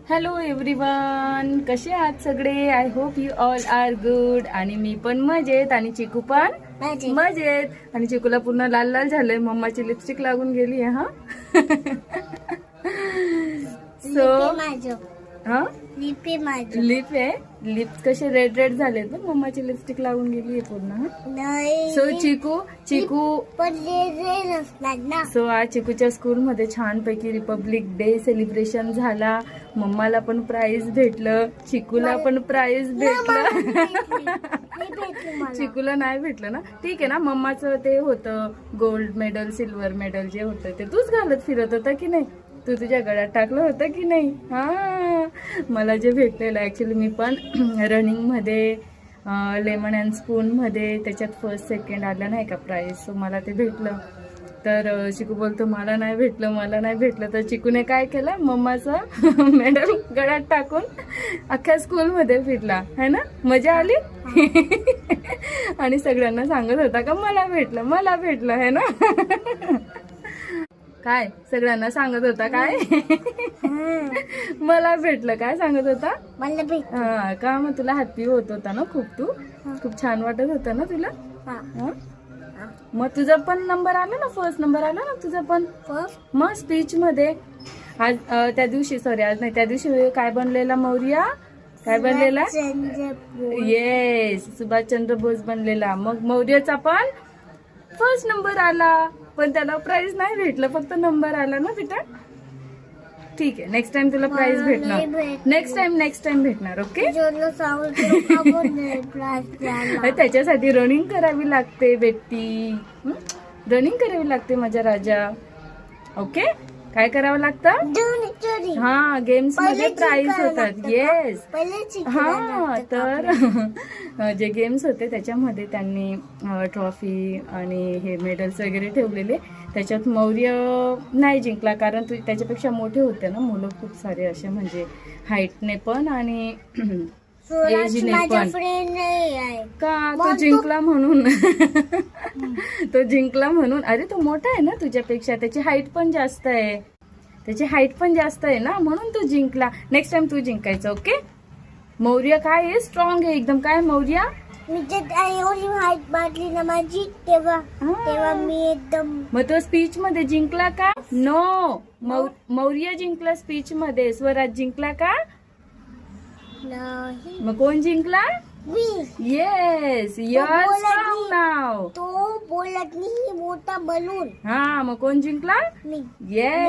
Hello everyone, कसे आहात सगळे? I hope you all are good. आणि मी पण मजेत आणि चिकू पण मजेत. आणि चिकूला पूर्ण लाल लाल झालंय, मम्माची लिपस्टिक लागून गेली आहे. हा सो हा लिप आहे. लिप्स कसे रेड रेड झाले तर मम्माची लिपस्टिक लागून गेली आहे पूर्ण. सो चिकू सो आज चिकूच्या स्कूलमध्ये छानपैकी रिपब्लिक डे सेलिब्रेशन झाला. मम्माला पण प्राइज भेटलं, चिकूला पण प्राइज भेटलं. चिकूला नाही भेटलं ना, ठीक आहे ना. मम्माचं ते होतं गोल्ड मेडल, सिल्वर मेडल जे होतं ते तूच घालत फिरत होता की नाही? तू तुझ्या गळ्यात टाकलं होतं की नाही? हा, मला जे भेटलेलं ऍक्च्युली मी पण रनिंग मध्ये लेमन अँड स्पून मध्ये त्याच्यात फर्स्ट सेकंड आलं नाही का प्राइज. सो मला ते भेटलं. तर चिकू बोलतो मला नाही भेटलं, मला नाही भेटलं. तर चिकूने काय केलं, मम्माचं मेडल गळ्यात टाकून अख्ख्या स्कूलमध्ये फिरला है ना. मजा आली. आणि सगळ्यांना सांगत होता का मला भेटलं, मला भेटलं है ना. काय सगळ्यांना सांगत होता काय? मला भेटलं काय सांगत होता? मला भेट. हा का, मग तुला हॅपी होत होता ना खूप? तू खूप छान वाटत होता ना तुला? मग तुझा पण नंबर आला ना, फर्स्ट नंबर आला ना तुझा पण. मग स्पीच मध्ये आज त्या दिवशी, सॉरी आज नाही, त्या दिवशी काय बनलेला मौर्या? काय बनलेला? येस, सुभाषचंद्र बोस बनलेला. मग मौर्याचा पण फर्स्ट नंबर आला, पण त्याला प्राइज नाही भेटलं, फक्त नंबर आला ना बेटा. ठीक आहे, नेक्स्ट टाइम तुला प्राइज भेटणार. नेक्स्ट टाइम भेटणार. ओके. त्याच्यासाठी रनिंग करावी लागते बेटी, रनिंग करावी लागते माझ्या राजा. ओके, काय करावं लागतं? हा, गेम्स मध्ये प्राइज होतात. येस. हा, तर जे गेम्स होते त्याच्यामध्ये त्यांनी ट्रॉफी आणि हे मेडल्स वगैरे ठेवलेले. त्याच्यात मौर्य नाही जिंकला, कारण त्याच्यापेक्षा मोठे होते ना मुलं खूप सारे असे, म्हणजे हाईटने पण आणि एजने पण. का तो जिंकला म्हणून? तो जिंकला म्हणून. अरे तो मोठा आहे ना तुझ्यापेक्षा, त्याची हाईट पण जास्त आहे, त्याची हाईट पण जास्त आहे ना, म्हणून तो जिंकला. नेक्स्ट टाइम तू जिंकायचं. ओके. मौर्य काय आहे, स्ट्रॉंग आहे एकदम. काय मौर्य? मी एवढी हाईट वाढली ना माझी, तेव्हा मी एकदम. मग तो स्पीच मध्ये जिंकला का? नो, मौर्य जिंकला स्पीच मध्ये. स्वराज जिंकला का? नाही. मग कोण जिंकला? मी. येस, युअर स्ट्रॉंग नाव. तो बोलत नाही मोठा बलून. हा, मग कोण जिंकला? मी. येस.